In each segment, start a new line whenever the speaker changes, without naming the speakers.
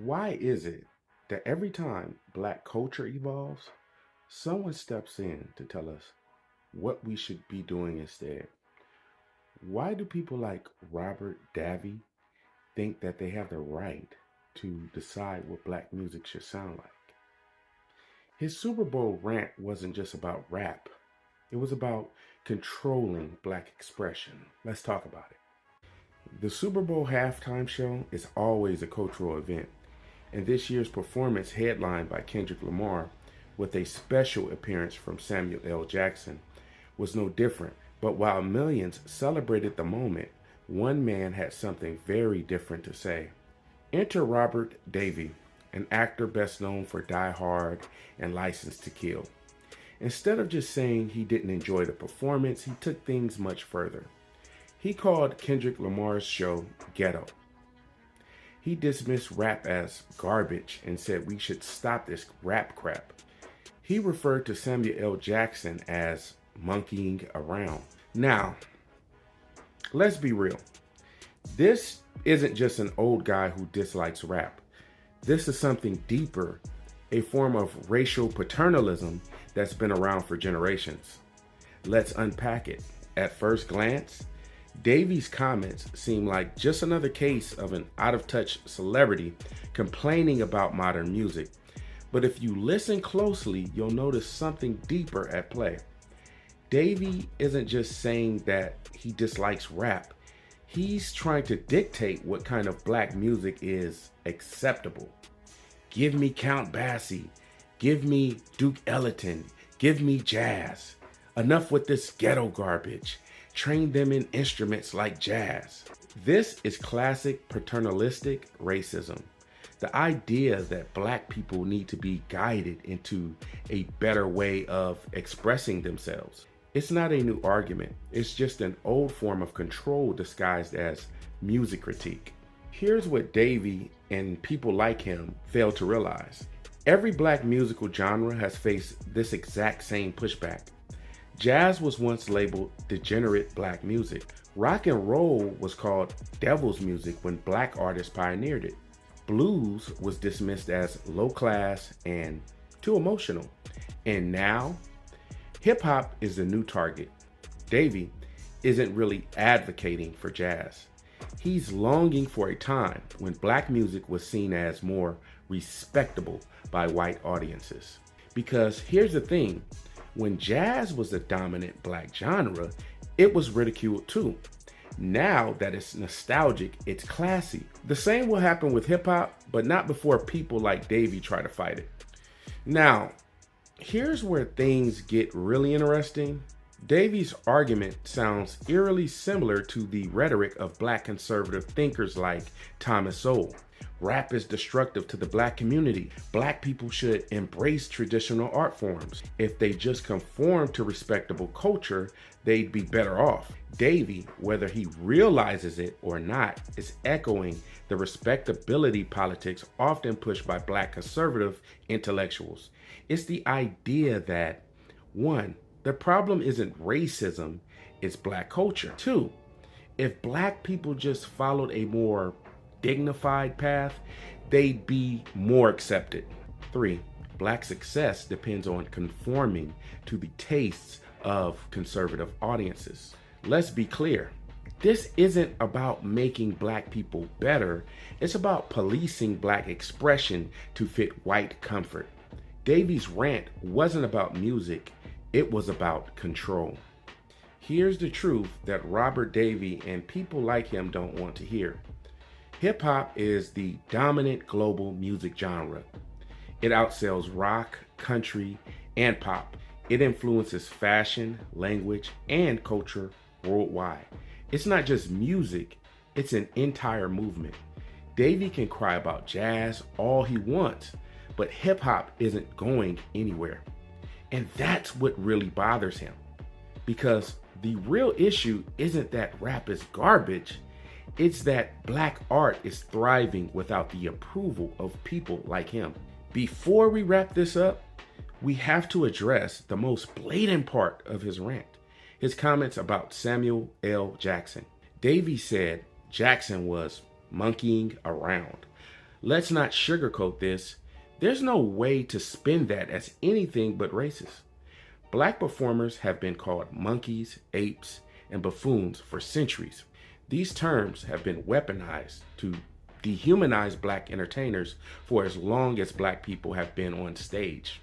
Why is it that every time black culture evolves, someone steps in to tell us what we should be doing instead? Why do people like Robert Davi think that they have the right to decide what black music should sound like? His Super Bowl rant wasn't just about rap, it was about controlling black expression. Let's talk about it. The Super Bowl halftime show is always a cultural event, and this year's performance, headlined by Kendrick Lamar with a special appearance from Samuel L. Jackson, was no different. But while millions celebrated the moment, one man had something very different to say. Enter Robert Davi, an actor best known for Die Hard and License to Kill. Instead of just saying he didn't enjoy the performance, he took things much further. He called Kendrick Lamar's show ghetto. He dismissed rap as garbage and said we should stop this rap crap. He referred to Samuel L. Jackson as monkeying around. Now, let's be real. This isn't just an old guy who dislikes rap. This is something deeper, a form of racial paternalism that's been around for generations. Let's unpack it. At first glance, Davi's comments seem like just another case of an out-of-touch celebrity complaining about modern music. But if you listen closely, you'll notice something deeper at play. Davi isn't just saying that he dislikes rap. He's trying to dictate what kind of black music is acceptable. Give me Count Basie. Give me Duke Ellington. Give me jazz. Enough with this ghetto garbage. Train them in instruments like jazz. This is classic paternalistic racism. The idea that black people need to be guided into a better way of expressing themselves. It's not a new argument. It's just an old form of control disguised as music critique. Here's what Davi and people like him fail to realize. Every black musical genre has faced this exact same pushback. Jazz was once labeled degenerate black music. Rock and roll was called devil's music when black artists pioneered it. Blues was dismissed as low class and too emotional. And now, hip hop is the new target. Davi isn't really advocating for jazz. He's longing for a time when black music was seen as more respectable by white audiences. Because here's the thing, when jazz was the dominant black genre, it was ridiculed too. Now that it's nostalgic, it's classy. The same will happen with hip hop, but not before people like Davi try to fight it. Now, here's where things get really interesting. Davi's argument sounds eerily similar to the rhetoric of black conservative thinkers like Thomas Sowell. Rap is destructive to the black community. Black people should embrace traditional art forms. If they just conform to respectable culture, they'd be better off. Davi, whether he realizes it or not, is echoing the respectability politics often pushed by black conservative intellectuals. It's the idea that, one, the problem isn't racism, it's black culture. Two, if black people just followed a more dignified path, they'd be more accepted. Three, black success depends on conforming to the tastes of conservative audiences. Let's be clear. This isn't about making black people better. It's about policing black expression to fit white comfort. Davi's rant wasn't about music. It was about control. Here's the truth that Robert Davi and people like him don't want to hear. Hip hop is the dominant global music genre. It outsells rock, country, and pop. It influences fashion, language, and culture worldwide. It's not just music, it's an entire movement. Davi can cry about jazz all he wants, but hip hop isn't going anywhere. And that's what really bothers him. Because the real issue isn't that rap is garbage, it's that black art is thriving without the approval of people like him. Before we wrap this up, we have to address the most blatant part of his rant, his comments about Samuel L. Jackson. Davi said Jackson was monkeying around. Let's not sugarcoat this. There's no way to spin that as anything but racist. Black performers have been called monkeys, apes, and buffoons for centuries. These terms have been weaponized to dehumanize black entertainers for as long as black people have been on stage.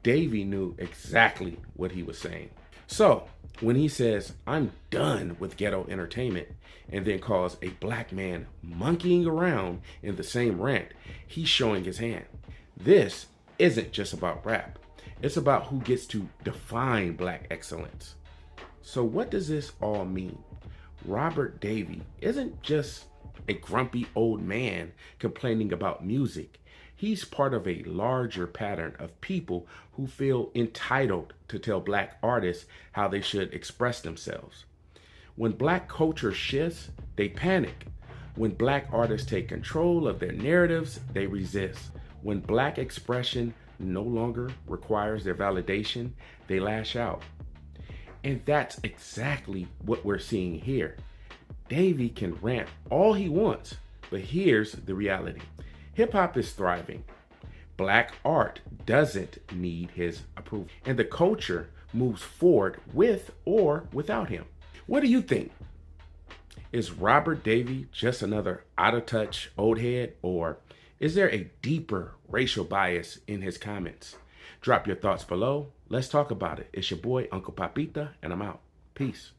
Davi knew exactly what he was saying. So, when he says, "I'm done with ghetto entertainment," and then calls a black man monkeying around in the same rant, he's showing his hand. This isn't just about rap. It's about who gets to define black excellence. So what does this all mean? Robert Davi isn't just a grumpy old man complaining about music. He's part of a larger pattern of people who feel entitled to tell black artists how they should express themselves. When black culture shifts, they panic. When black artists take control of their narratives, they resist. When black expression no longer requires their validation, they lash out. And that's exactly what we're seeing here. Davi can rant all he wants, but here's the reality. Hip-hop is thriving. Black art doesn't need his approval. And the culture moves forward with or without him. What do you think? Is Robert Davi just another out-of-touch old head, or is there a deeper racial bias in his comments? Drop your thoughts below. Let's talk about it. It's your boy, Uncle Papita, and I'm out. Peace.